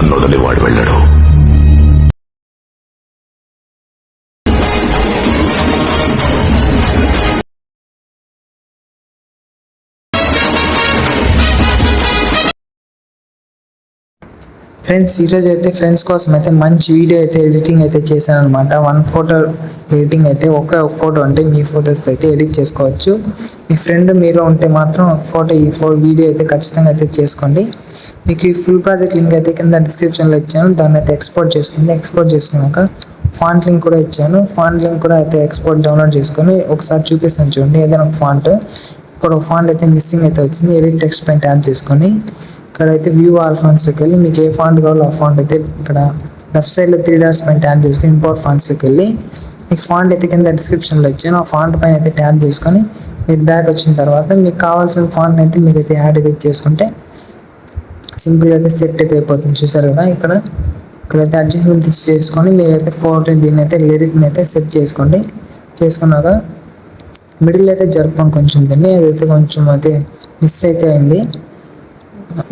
నన్నొదిలి వాడు వెళ్ళడు. ఫ్రెండ్స్ ఈరోజు అయితే ఫ్రెండ్స్ కోసం అయితే మంచి వీడియో అయితే ఎడిటింగ్ అయితే చేశాను అనమాట. 1 ఫోటో ఎడిటింగ్ అయితే ఒక ఫోటో అంటే మీ ఫొటోస్ అయితే ఎడిట్ చేసుకోవచ్చు. మీ ఫ్రెండ్ మీరు ఉంటే మాత్రం వీడియో అయితే ఖచ్చితంగా అయితే చేసుకోండి. మీకు ఈ ఫుల్ ప్రాజెక్ట్ లింక్ అయితే కింద డిస్క్రిప్షన్లో ఇచ్చాను. దాన్ని అయితే ఎక్స్పోర్ట్ చేసుకోండి. ఎక్స్పోర్ట్ చేసుకున్నాక ఫాంట్ లింక్ కూడా ఇచ్చాను. ఫాంట్ లింక్ కూడా అయితే ఎక్స్పోర్ట్ డౌన్లోడ్ చేసుకొని ఒకసారి చూపిస్తాను చూడండి. ఏదైనా ఒక ఫాంట్ ఇక్కడ ఒక ఫాంట్ అయితే మిస్సింగ్ అయితే వచ్చింది. ఎడిట్ టెక్స్ట్ పైన ట్యాప్ చేసుకొని ఇక్కడైతే వ్యూ ఆల్ ఫాంట్స్లోకి వెళ్ళి మీకు ఏ ఫాంట్ కావాలో ఆ ఫాంట్ అయితే ఇక్కడ లెఫ్ట్ సైడ్లో 3 డాట్స్ పైన ట్యాప్ చేసుకొని ఇంపోర్ట్ ఫాంట్స్లోకి వెళ్ళి మీకు ఫాంట్ అయితే కింద డిస్క్రిప్షన్లో ఇచ్చాను. ఆ ఫాంట్ పైన అయితే ట్యాప్ చేసుకొని మీరు బ్యాక్ వచ్చిన తర్వాత మీకు కావాల్సిన ఫాంట్ అయితే మీరైతే యాడ్ అయితే చేసుకుంటే సింపుల్గా అయితే సెట్ అయితే అయిపోతుంది. చూసారు కదా ఇక్కడైతే అడ్జస్ట్మెంట్ చేసుకొని మీరైతే ఫోటో దీన్ని అయితే లిరిక్ని అయితే సెట్ చేసుకోండి. చేసుకున్నాక మిడిల్ అయితే జరుపుకొని కొంచెం దీన్ని అదైతే కొంచెం అయితే మిస్ అయితే అయింది.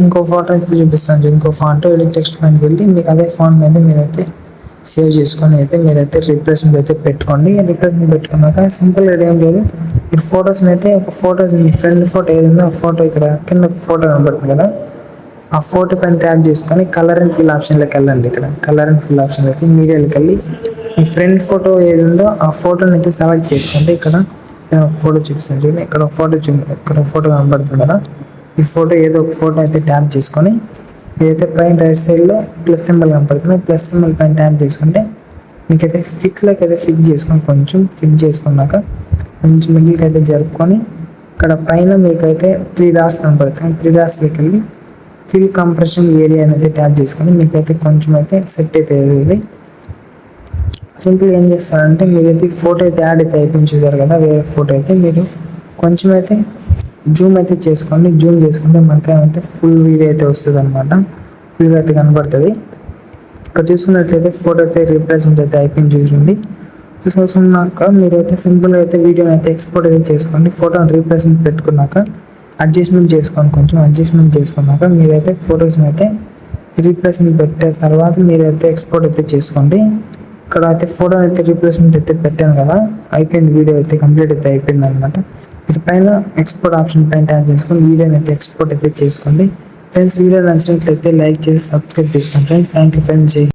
ఇంకో ఫోటో అయితే చూపిస్తాను. ఇంకో ఫాంట్ ఎడిట్ టెక్స్ట్ పైనకి వెళ్ళి మీకు అదే ఫాంట్ మీద మీరైతే సేవ్ చేసుకొని అయితే మీరైతే రిప్లేస్మెంట్ అయితే పెట్టుకోండి. రిప్లేస్మెంట్ పెట్టుకున్నాక సింపుల్గా ఏం లేదు, మీరు ఫొటోస్ని అయితే ఒక ఫోటోస్ మీ ఫ్రెండ్ ఫోటో ఏదైనా ఆ ఫోటో ఇక్కడ కింద ఒక ఫోటో కనబడుతుంది కదా, ఆ ఫోటో పైన ట్యాప్ చేసుకొని కలర్ అండ్ ఫిల్ ఆప్షన్లోకి వెళ్ళండి. ఇక్కడ కలర్ అండ్ ఫిల్ ఆప్షన్లోకి మీడియాకి వెళ్ళి మీ ఫ్రెండ్ ఫోటో ఏది ఉందో ఆ ఫోటోని అయితే సెలెక్ట్ చేసుకోండి. ఇక్కడ నేను ఒక ఫోటో చూపిస్తాను చూడండి. ఇక్కడ ఫోటో కనబడుతుంది కదా, ఈ ఫోటో ఏదో ఒక ఫోటో అయితే ట్యాప్ చేసుకొని ఏదైతే పైన రైట్ సైడ్లో ప్లస్ సింబల్ కనపడుతుందో ప్లస్ సింబల్ పైన ట్యాప్ చేసుకుంటే మీకైతే ఫిట్లోకి అయితే ఫిట్ చేసుకొని కొంచెం ఫిట్ చేసుకున్నాక కొంచెం మిడిల్కి అయితే జరుపుకొని ఇక్కడ పైన మీకైతే 3 డాట్స్ కనపడుతుంది. 3 డాట్స్లోకి వెళ్ళి ఫిల్ కంప్రెషన్ ఏరియా అనేది ట్యాప్ చేసుకొని మీకైతే కొంచెం అయితే సెట్ అయితే అయ్యేది. సింపుల్ ఏం చేస్తారంటే మీరైతే ఫోటో అయితే యాడ్ అయితే అయిపోయింది చూసారు కదా, వేరే ఫోటో అయితే మీరు కొంచెం అయితే జూమ్ అయితే చేసుకోండి. జూమ్ చేసుకుంటే మనకేమైతే ఫుల్ వీడియో అయితే వస్తుంది అనమాట, ఫుల్గా అయితే కనబడుతుంది. ఇక్కడ చూసుకున్నట్లయితే ఫోటో అయితే రీప్లేస్మెంట్ అయితే అయిపోయింది చూడండి. చూసుకున్నాక మీరైతే సింపుల్గా అయితే వీడియోని అయితే ఎక్స్పోర్ట్ అయితే చేసుకోండి. ఫోటోని రీప్లేస్మెంట్ పెట్టుకున్నాక అడ్జస్ట్మెంట్ చేసుకోండి. కొంచెం అడ్జస్ట్మెంట్ చేసుకున్నాక మీరైతే ఫొటోస్ని అయితే రీప్లేస్మెంట్ పెట్టిన తర్వాత మీరైతే ఎక్స్పోర్ట్ అయితే చేసుకోండి. ఇక్కడ అయితే ఫోటో అయితే రీప్లేస్మెంట్ అయితే పెట్టాను కదా, అయిపోయింది వీడియో అయితే కంప్లీట్ అయితే అయిపోయింది అనమాట. ఇది పైన ఎక్స్పోర్ట్ ఆప్షన్ పైన ట్యాప్ చేసుకొని వీడియోని అయితే ఎక్స్పోర్ట్ అయితే చేసుకోండి. ఫ్రెండ్స్ వీడియో నచ్చినట్లయితే లైక్ చేసి సబ్స్క్రైబ్ చేసుకోండి ఫ్రెండ్స్. Thank you friends.